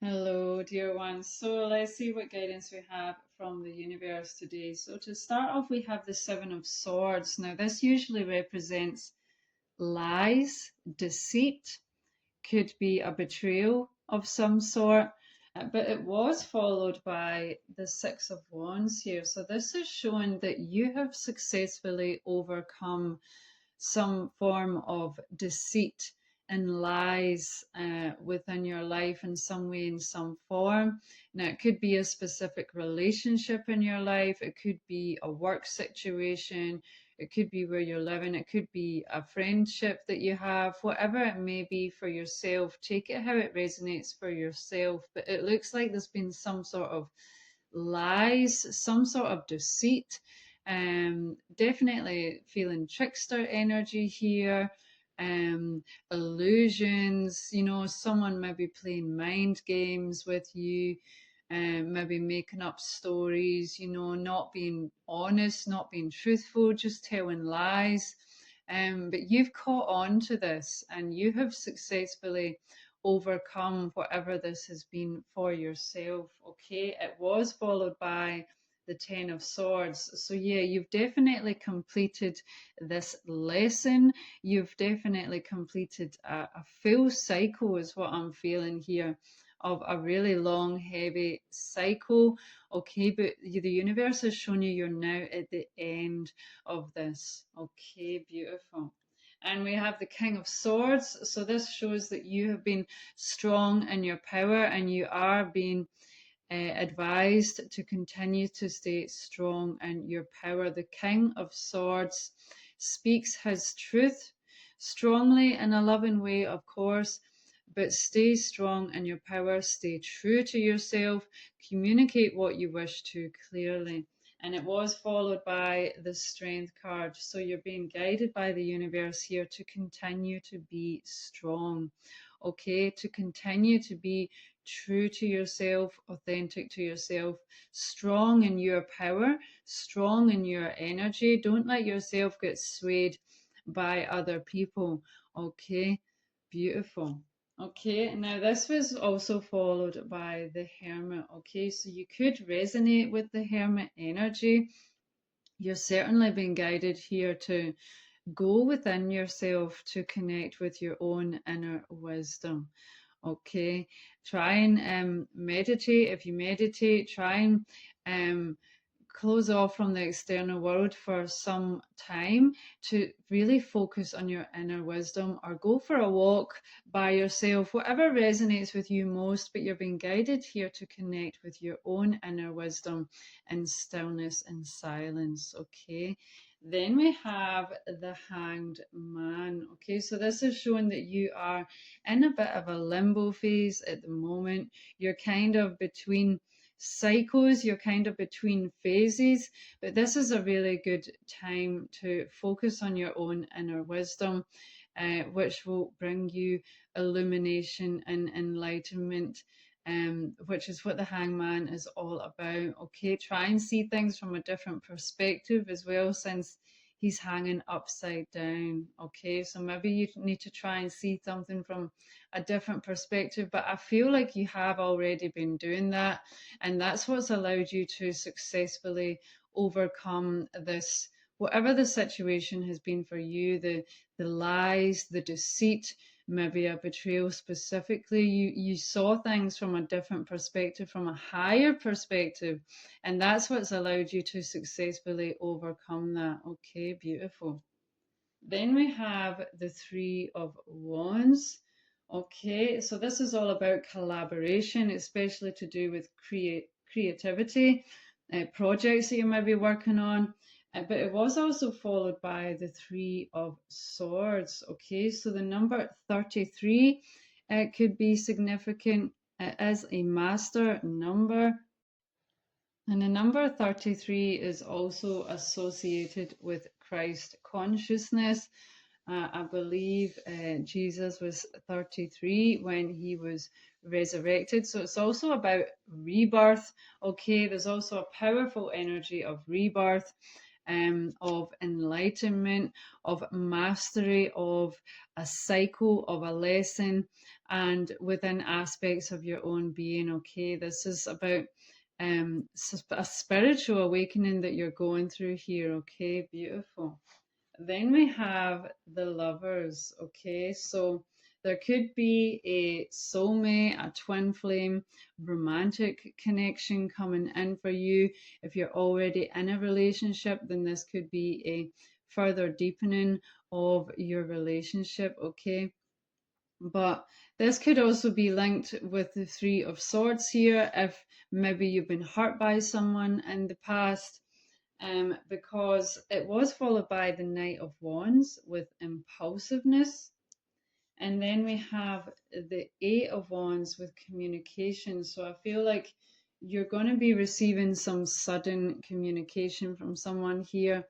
Hello, dear ones. So let's see what guidance we have from the universe today. So to start off, we have the Seven of Swords. Now, this usually represents lies, deceit, could be a betrayal of some sort, but it was followed by the Six of Wands here. So this is showing that you have successfully overcome some form of deceit and lies within your life in some way, in some form. Now, it could be a specific relationship in your life, it could be a work situation, it could be where you're living, it could be a friendship that you have, whatever it may be for yourself. Take it how it resonates for yourself. But it looks like there's been some sort of lies, some sort of deceit. Definitely feeling trickster energy here. Illusions, someone maybe playing mind games with you, maybe making up stories, not being honest, not being truthful, just telling lies. But you've caught on to this and you have successfully overcome whatever this has been for yourself. Okay, it was followed by the Ten of Swords. So, yeah, you've definitely completed this lesson. You've definitely completed a full cycle, is what I'm feeling here, of a really long, heavy cycle. Okay, but the universe has shown you you're now at the end of this. Okay, beautiful. And we have the King of Swords. So this shows that you have been strong in your power and you are being advised to continue to stay strong in your power. The King of Swords speaks his truth strongly in a loving way, of course, but stay strong in your power, stay true to yourself, communicate what you wish to clearly. And it was followed by the Strength card. So you're being guided by the universe here to continue to be strong, okay? To continue to be true to yourself, authentic to yourself, strong in your power, strong in your energy. Don't let yourself get swayed by other people. Okay, beautiful. Okay, now this was also followed by the Hermit. Okay, so you could resonate with the Hermit energy. You're certainly being guided here to go within yourself to connect with your own inner wisdom. Okay, try and meditate. If you meditate, try and um, close off from the external world for some time to really focus on your inner wisdom, or go for a walk by yourself, whatever resonates with you most. But you're being guided here to connect with your own inner wisdom in stillness and silence. Okay, then we have the Hanged Man. Okay, so this is showing that you are in a bit of a limbo phase at the moment. You're kind of between cycles, you're kind of between phases, but this is a really good time to focus on your own inner wisdom, which will bring you illumination and enlightenment. Which is what the hangman is all about. Okay, try and see things from a different perspective as well, since he's hanging upside down. Okay, so maybe you need to try and see something from a different perspective, but I feel like you have already been doing that, and that's what's allowed you to successfully overcome this, whatever the situation has been for you, the lies, the deceit, maybe a betrayal specifically. You saw things from a different perspective, from a higher perspective, and that's what's allowed you to successfully overcome that. Okay, beautiful. Then we have the Three of Wands. Okay, so this is all about collaboration, especially to do with creativity, projects that you might be working on. But it was also followed by the Three of Swords. Okay, so the number 33 could be significant as a master number. And the number 33 is also associated with Christ consciousness. I believe Jesus was 33 when he was resurrected. So it's also about rebirth. Okay, there's also a powerful energy of rebirth, of enlightenment, of mastery, of a cycle, of a lesson. and within aspects of your own being. Okay, this is about a spiritual awakening that you're going through here. Okay, beautiful. Then we have the Lovers. Okay, so there could be a soulmate, a twin flame, romantic connection coming in for you. If you're already in a relationship, then this could be a further deepening of your relationship. Okay, but this could also be linked with the Three of Swords here. If maybe you've been hurt by someone in the past, because it was followed by the Knight of Wands with impulsiveness. And then we have the Eight of Wands with communication. So I feel like you're going to be receiving some sudden communication from someone here,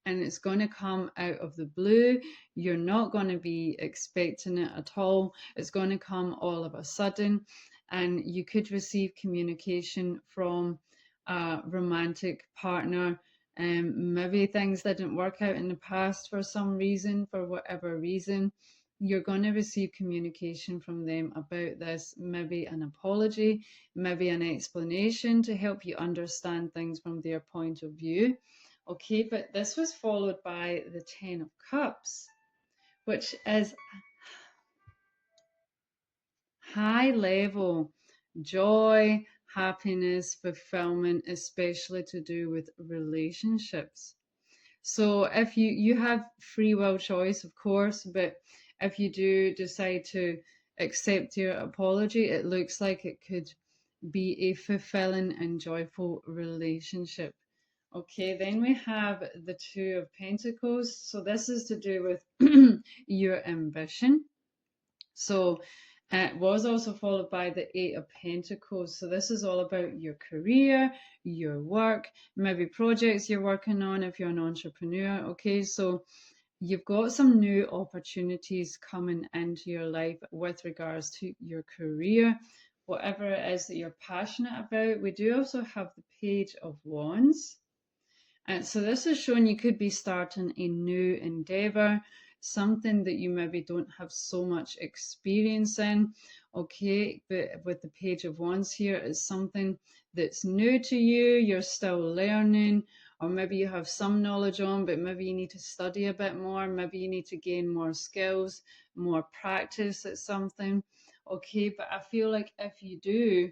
and it's going to come out of the blue. You're not going to be expecting it at all. It's going to come all of a sudden, and you could receive communication from a romantic partner. Maybe things didn't work out in the past for some reason, for whatever reason. You're going to receive communication from them about this, maybe an apology, maybe an explanation to help you understand things from their point of view. Okay, but this was followed by the Ten of Cups, which is high level joy, happiness, fulfillment, especially to do with relationships. So if you have free will choice, of course, but if you do decide to accept your apology, it looks like it could be a fulfilling and joyful relationship. Okay, then we have the Two of Pentacles. So this is to do with your ambition. So it was also followed by the Eight of Pentacles. So this is all about your career, your work, maybe projects you're working on if you're an entrepreneur. Okay, so you've got some new opportunities coming into your life with regards to your career, whatever it is that you're passionate about. We do also have the Page of Wands. And so this is showing you could be starting a new endeavor, something that you maybe don't have so much experience in. Okay, but with the Page of Wands here, it's something that's new to you, you're still learning, or maybe you have some knowledge on, but maybe you need to study a bit more, maybe you need to gain more skills, more practice at something. Okay, but I feel like if you do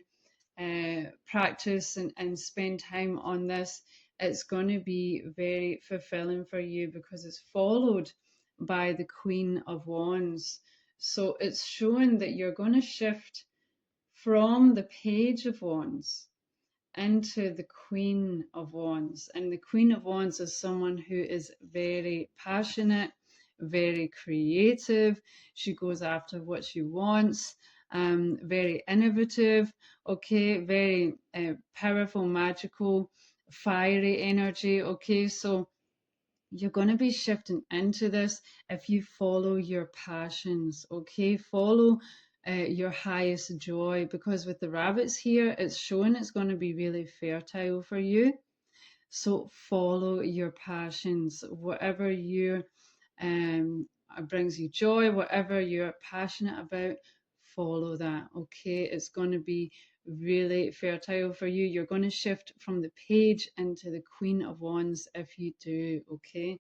practice and spend time on this, it's going to be very fulfilling for you because it's followed by the Queen of Wands. So it's showing that you're going to shift from the Page of Wands into the Queen of Wands. And the Queen of Wands is someone who is very passionate, very creative. She goes after what she wants, very innovative, okay, very powerful, magical, fiery energy, okay. So you're going to be shifting into this if you follow your passions, okay? Follow your highest joy, because with the rabbits here, it's showing it's going to be really fertile for you. So follow your passions, whatever you brings you joy, whatever you're passionate about, follow that. Okay, it's going to be really fertile for you. You're going to shift from the Page into the Queen of Wands if you do. Okay.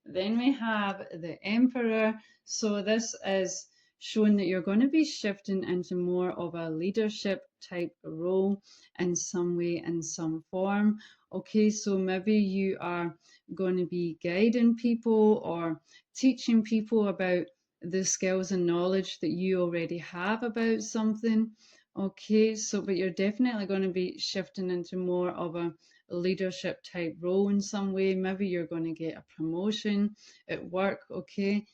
Then we have the Emperor. So this is showing that you're going to be shifting into more of a leadership type role in some way, in some form. Okay, so maybe you are going to be guiding people or teaching people about the skills and knowledge that you already have about something. Okay, so but you're definitely going to be shifting into more of a leadership type role in some way. Maybe you're going to get a promotion at work. Okay,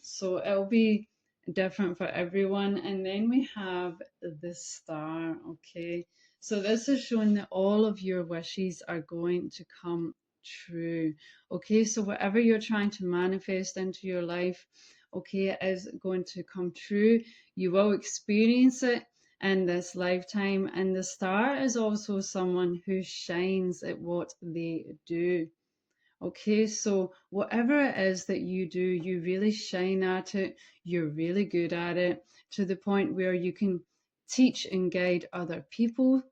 so it'll be different for everyone. And then we have the Star. Okay, so this is showing that all of your wishes are going to come true. Okay, so whatever you're trying to manifest into your life, okay, is going to come true. You will experience it in this lifetime. And the Star is also someone who shines at what they do. Okay, so whatever it is that you do, you really shine at it, you're really good at it, to the point where you can teach and guide other people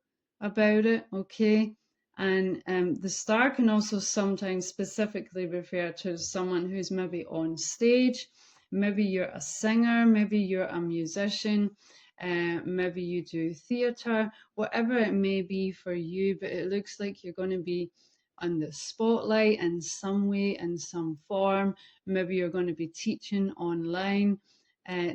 about it, okay? And the star can also sometimes specifically refer to someone who's maybe on stage, maybe you're a singer, maybe you're a musician, maybe you do theatre, whatever it may be for you, but it looks like you're going to be on the spotlight in some way, in some form. Maybe you're going to be teaching online.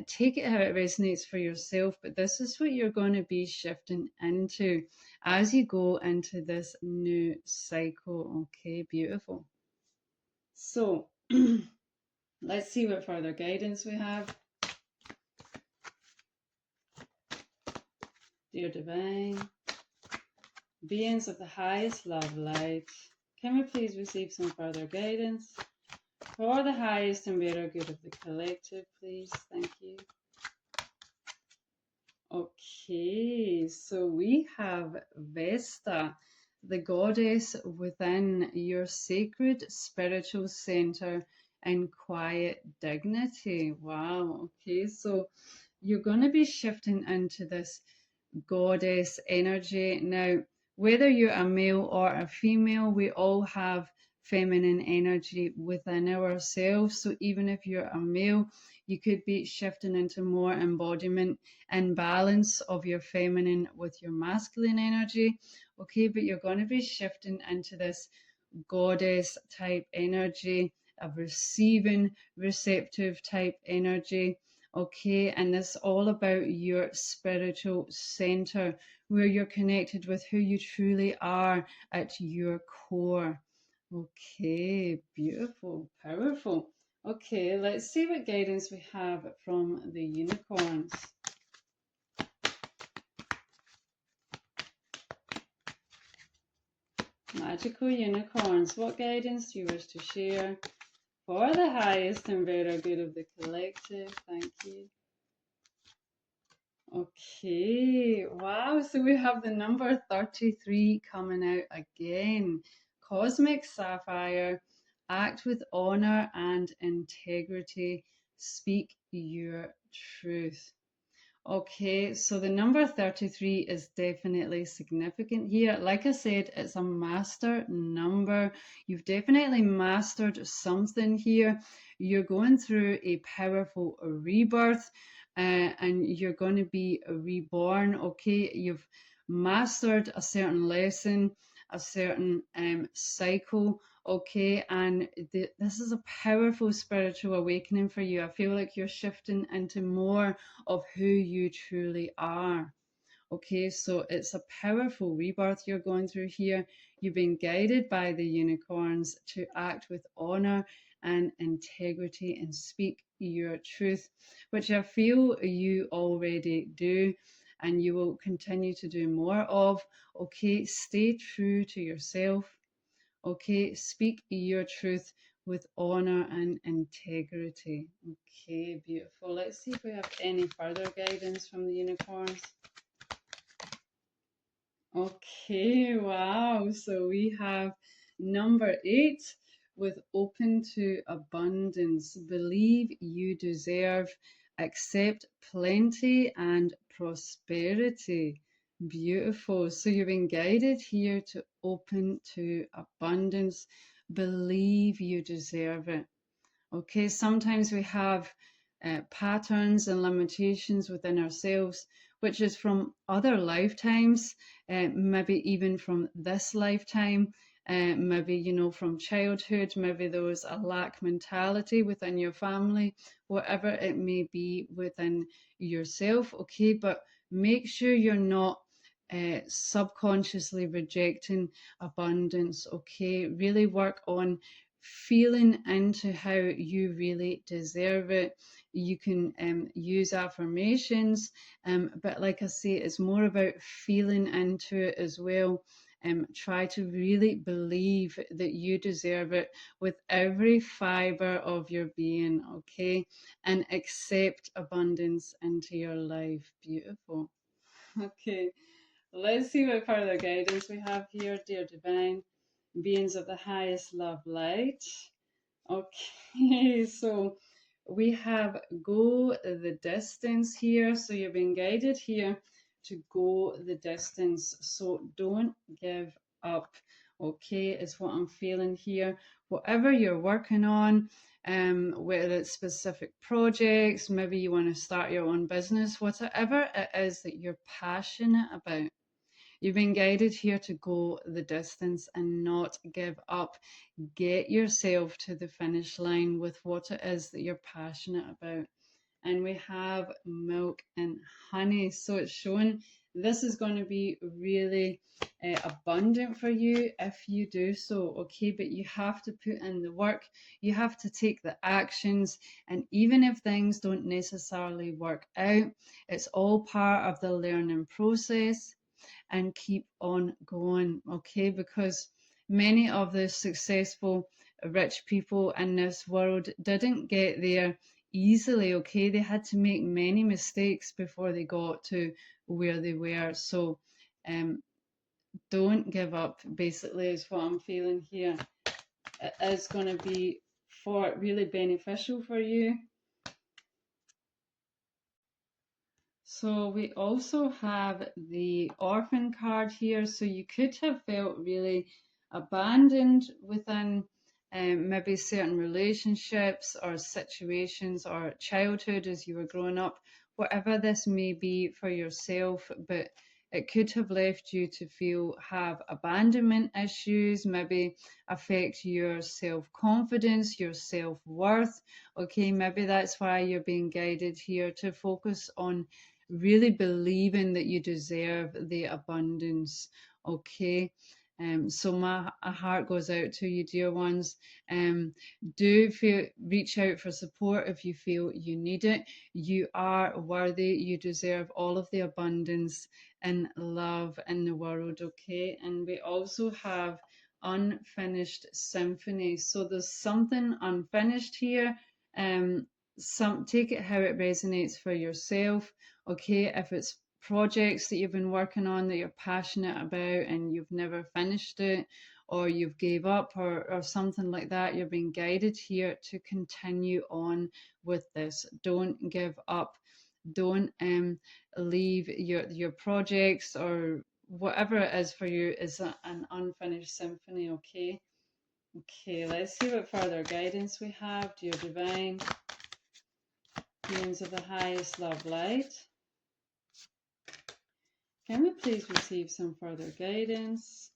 Take it how it resonates for yourself, but this is what you're going to be shifting into as you go into this new cycle. Okay, beautiful. So let's see what further guidance we have. Dear Divine, beings of the highest love light, can we please receive some further guidance for the highest and better good of the collective, please? Thank you. Okay, so we have Vesta, the goddess within your sacred spiritual center and quiet dignity. Wow, okay, so you're going to be shifting into this goddess energy. Now, whether you're a male or a female, we all have feminine energy within ourselves. So even if you're a male, you could be shifting into more embodiment and balance of your feminine with your masculine energy. Okay, but you're going to be shifting into this goddess type energy, a receiving, receptive type energy. Okay, and this all about your spiritual center where you're connected with who you truly are at your core. Okay, beautiful, powerful. Okay, let's see what guidance we have from the unicorns. Magical unicorns, what guidance do you wish to share for the highest and better good of the collective? Thank you. Okay, wow. So we have the number 33 coming out again. Cosmic Sapphire, act with honor and integrity, speak your truth. Okay, so the number 33 is definitely significant here. Like I said, it's a master number. You've definitely mastered something here. You're going through a powerful rebirth and you're going to be reborn. Okay, you've mastered a certain lesson, a certain cycle. Okay, and this is a powerful spiritual awakening for you. I feel like you're shifting into more of who you truly are. Okay, so it's a powerful rebirth you're going through here. You've been guided by the unicorns to act with honor and integrity and speak your truth, which I feel you already do and you will continue to do more of. Okay, stay true to yourself. Okay, speak your truth with honor and integrity. Okay, beautiful. Let's see if we have any further guidance from the unicorns. Okay, wow. So we have number 8 with open to abundance. Believe you deserve, accept plenty and prosperity. Beautiful. So you've been guided here to open to abundance. Believe you deserve it. Okay, sometimes we have patterns and limitations within ourselves, which is from other lifetimes, maybe even from this lifetime, maybe, you know, from childhood, maybe there was a lack mentality within your family, whatever it may be within yourself. Okay, but make sure you're not subconsciously rejecting abundance. Okay, really work on feeling into how you really deserve it. You can use affirmations, but like I say, it's more about feeling into it as well. Try to really believe that you deserve it with every fiber of your being, okay? And accept abundance into your life. Beautiful. Okay, let's see what further guidance we have here, dear divine. beings of the highest love light. Okay, so we have go the distance here. So you've been guided here to go the distance. So don't give up. Okay, is what I'm feeling here. Whatever you're working on, whether it's specific projects, maybe you want to start your own business, whatever it is that you're passionate about. You've been guided here to go the distance and not give up. Get yourself to the finish line with what it is that you're passionate about. And we have milk and honey. So it's showing this is going to be really abundant for you if you do so, okay? But you have to put in the work, you have to take the actions, and even if things don't necessarily work out, it's all part of the learning process, and keep on going, okay? Because many of the successful rich people in this world didn't get there easily, okay? They had to make many mistakes before they got to where they were. So um, don't give up, basically, is what I'm feeling here. It is going to be really beneficial for you. So we also have the orphan card here. So you could have felt really abandoned within maybe certain relationships or situations or childhood as you were growing up, whatever this may be for yourself, but it could have left you to have abandonment issues, maybe affect your self-confidence, your self-worth. Okay, maybe that's why you're being guided here to focus on really believing that you deserve the abundance. Okay. So my heart goes out to you, dear ones. Do reach out for support if you feel you need it. You are worthy. You deserve all of the abundance and love in the world. Okay. And we also have unfinished symphony. So there's something unfinished here. Take it how it resonates for yourself. Okay, if it's projects that you've been working on that you're passionate about and you've never finished it, or you've gave up, or something like that, you're being guided here to continue on with this. Don't give up. Don't leave your projects or whatever it is for you is an unfinished symphony. Okay. Okay, let's see what further guidance we have. Dear divine beings of the highest love light, can we please receive some further guidance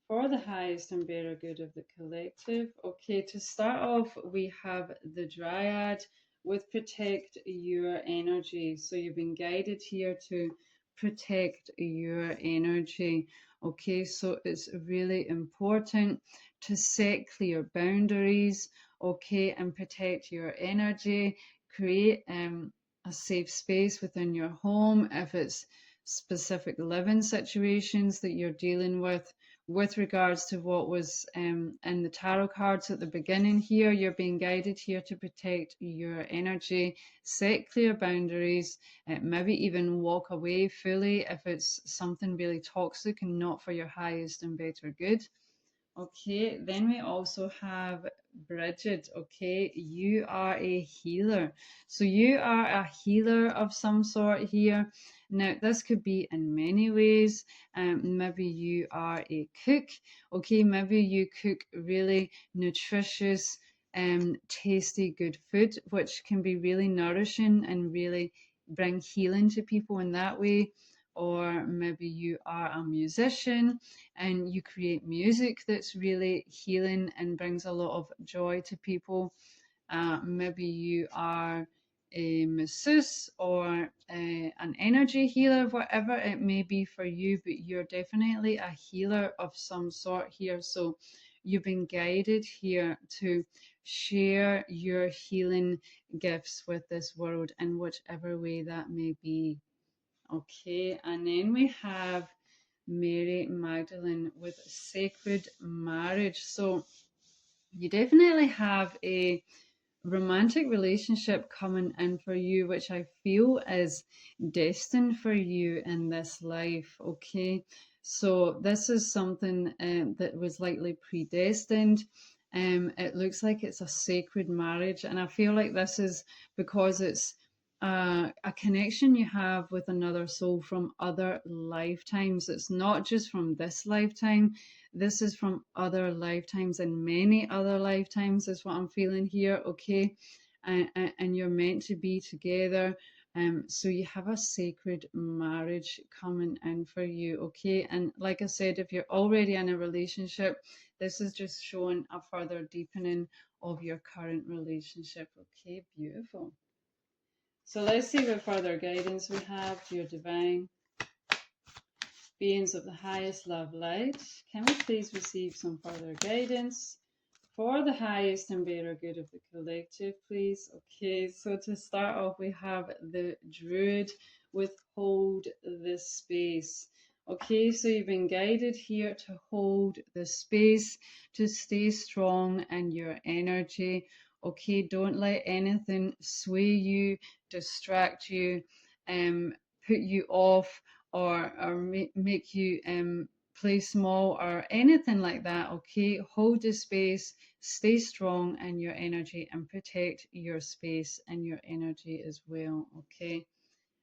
for the highest and better good of the collective? Okay, to start off, we have the Dryad with protect your energy. So you've been guided here to protect your energy. Okay, so it's really important to set clear boundaries, okay, and protect your energy. Create a safe space within your home if it's specific living situations that you're dealing with regards to what was in the tarot cards at the beginning here. You're being guided here to protect your energy, set clear boundaries, maybe even walk away fully if it's something really toxic and not for your highest and better good. Okay, then we also have Bridget. Okay, you are a healer. So you are a healer of some sort here. Now, this could be in many ways. Maybe you are a cook. Okay, maybe you cook really nutritious, tasty, good food, which can be really nourishing and really bring healing to people in that way. Or maybe you are a musician and you create music that's really healing and brings a lot of joy to people. Maybe you are a masseuse or an energy healer, whatever it may be for you, but you're definitely a healer of some sort here. So you've been guided here to share your healing gifts with this world in whichever way that may be. Okay, and then we have Mary Magdalene with sacred marriage. So you definitely have a romantic relationship coming in for you, which I feel is destined for you in this life. Okay, so this is something that was likely predestined. It looks like it's a sacred marriage, and I feel like this is because it's a connection you have with another soul from other lifetimes. It's not just from this lifetime, this is from other lifetimes and many other lifetimes, is what I'm feeling here. Okay, and you're meant to be together. So you have a sacred marriage coming in for you. Okay, and like I said, if you're already in a relationship, this is just showing a further deepening of your current relationship. Okay, beautiful. So let's see what further guidance we have to your divine beings of the highest love light. Can we please receive some further guidance for the highest and better good of the collective, please? Okay, so to start off, we have the Druid with hold this space. Okay, so you've been guided here to hold the space, to stay strong in your energy. Okay, don't let anything sway you, distract you, put you off, or make you play small or anything like that. Okay, hold the space, stay strong in your energy, and protect your space and your energy as well. Okay,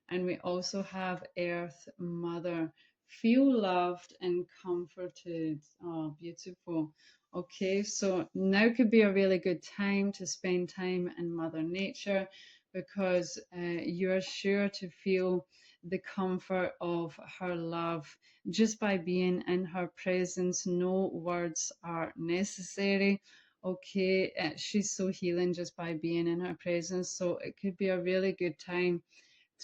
and we also have Earth Mother. Feel loved and comforted. Oh, beautiful. Okay, so now could be a really good time to spend time in Mother Nature, because you're sure to feel the comfort of her love just by being in her presence. No words are necessary. Okay, she's so healing just by being in her presence. So it could be a really good time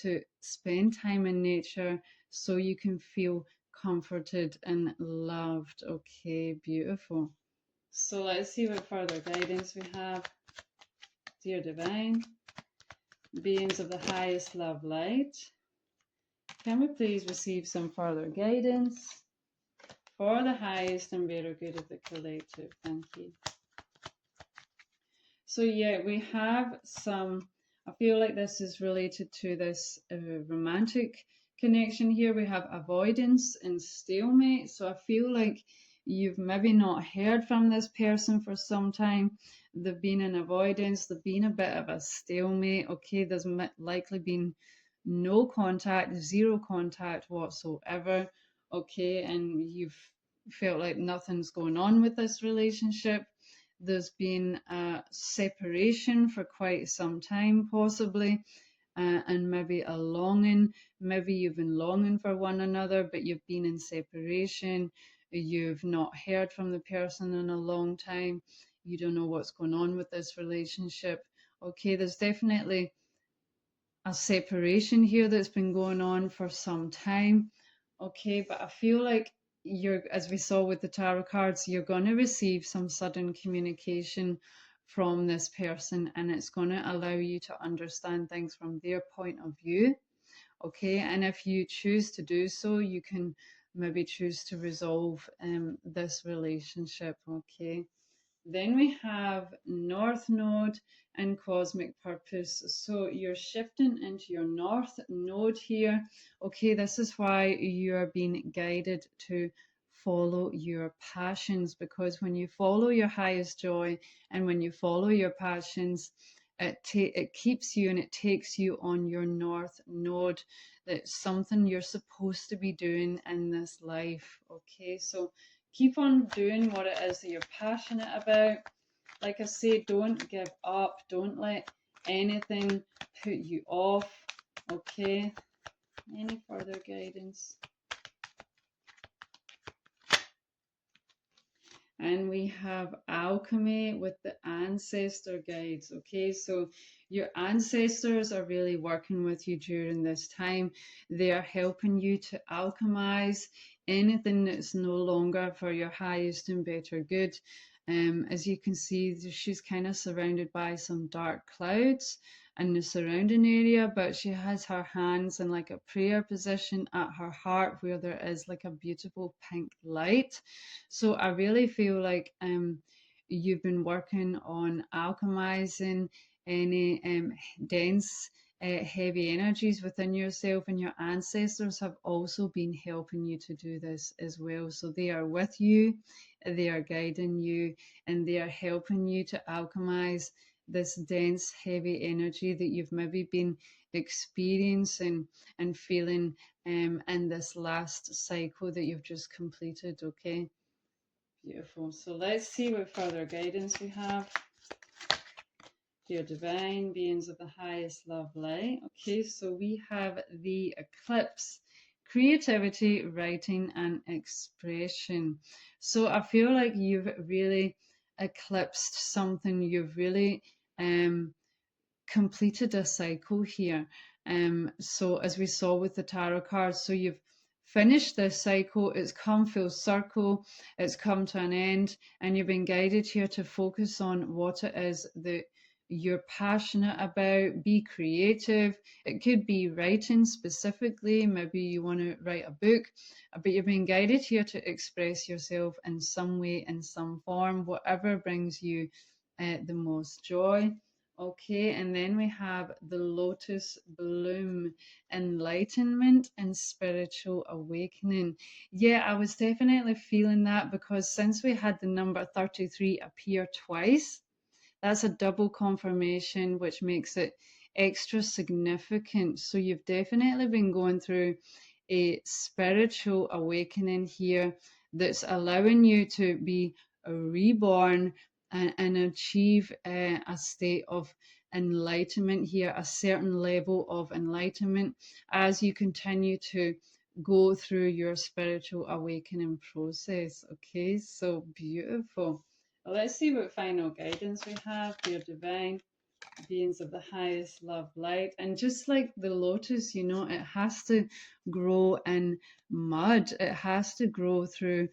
to spend time in nature so you can feel comforted and loved. Okay, beautiful. So let's see what further guidance we have. Dear Divine, beings of the highest love light, can we please receive some further guidance for the highest and better good of the collective? Thank you. So yeah, we have some, I feel like this is related to this romantic connection here. We have avoidance and stalemate. So I feel like you've maybe not heard from this person for some time. They've been in avoidance. They've been a bit of a stalemate. Okay, there's likely been no contact, zero contact whatsoever. Okay, and you've felt like nothing's going on with this relationship. There's been a separation for quite some time, possibly, and maybe a longing. Maybe you've been longing for one another, but you've been in separation. You've not heard from the person in a long time. You don't know what's going on with this relationship. Okay, there's definitely a separation here that's been going on for some time. Okay, but I feel like you're, as we saw with the tarot cards, you're going to receive some sudden communication from this person, and it's going to allow you to understand things from their point of view. Okay, and if you choose to do so, you can maybe choose to resolve this relationship. Okay. Then we have North Node and Cosmic Purpose. So you're shifting into your North Node here. Okay, this is why you're being guided to follow your passions, because when you follow your highest joy and when you follow your passions, it keeps you and it takes you on your North Node. That's something you're supposed to be doing in this life. Okay, so keep on doing what it is that you're passionate about. Like I say, don't give up. Don't let anything put you off. Okay. Any further guidance? And we have alchemy with the ancestor guides. Okay, so your ancestors are really working with you during this time. They are helping you to alchemize anything that's no longer for your highest and better good. As you can see, she's kind of surrounded by some dark clouds in the surrounding area, but she has her hands in like a prayer position at her heart, where there is like a beautiful pink light. So I really feel like you've been working on alchemizing any dense, heavy energies within yourself, and your ancestors have also been helping you to do this as well. So they are with you, they are guiding you, and they are helping you to alchemize this dense, heavy energy that you've maybe been experiencing and feeling in this last cycle that you've just completed. Okay, beautiful. So let's see what further guidance we have. Dear divine beings of the highest love light. Okay, so we have the eclipse, creativity, writing, and expression. So I feel like you've really eclipsed something. You've really completed a cycle here. So as we saw with the tarot cards, so you've finished this cycle, it's come full circle, it's come to an end, and you've been guided here to focus on what it is that you're passionate about. Be creative. It could be writing specifically, maybe you want to write a book, but you've been guided here to express yourself in some way, in some form, whatever brings you the most joy. Okay, and then we have the lotus bloom, enlightenment and spiritual awakening. Yeah, I was definitely feeling that, because since we had the number 33 appear twice, that's a double confirmation, which makes it extra significant. So you've definitely been going through a spiritual awakening here that's allowing you to be reborn and achieve a state of enlightenment here, a certain level of enlightenment as you continue to go through your spiritual awakening process. Okay, so beautiful. Let's see what final guidance we have, dear divine beings of the highest love light. And just like the lotus, you know, it has to grow in mud, it has to grow through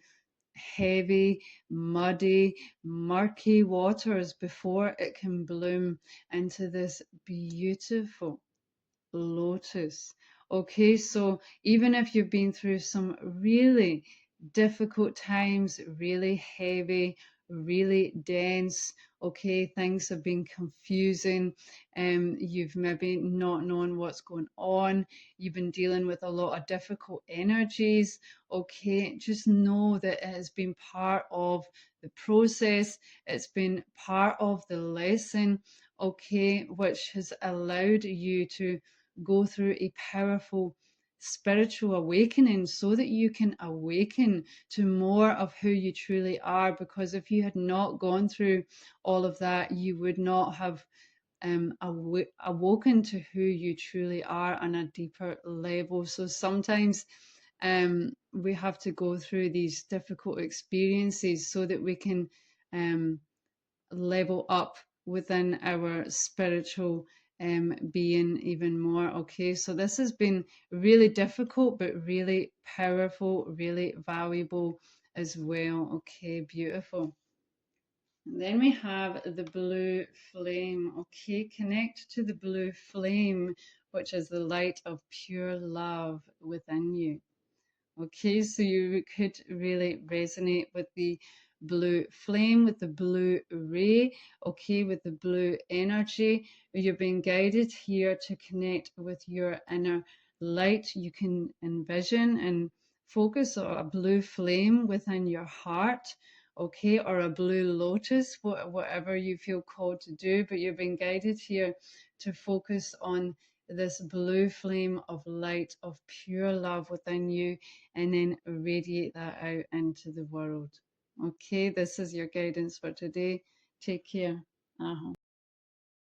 heavy, muddy, murky waters before it can bloom into this beautiful lotus. Okay, so even if you've been through some really difficult times, really heavy, really dense, okay, things have been confusing, you've maybe not known what's going on, you've been dealing with a lot of difficult energies, okay, just know that it has been part of the process, it's been part of the lesson, okay, which has allowed you to go through a powerful spiritual awakening so that you can awaken to more of who you truly are. Because if you had not gone through all of that, you would not have awoken to who you truly are on a deeper level. So sometimes we have to go through these difficult experiences so that we can um, level up within our spiritual being even more. Okay, so this has been really difficult, but really powerful, really valuable as well. Okay, beautiful. And then we have the blue flame. Okay, connect to the blue flame, which is the light of pure love within you. Okay, so you could really resonate with the blue flame, with the blue ray, okay, with the blue energy. You're being guided here to connect with your inner light. You can envision and focus on a blue flame within your heart, okay, or a blue lotus, whatever you feel called to do. But you're being guided here to focus on this blue flame of light, of pure love within you, and then radiate that out into the world. Okay, this is your guidance for today. Take care.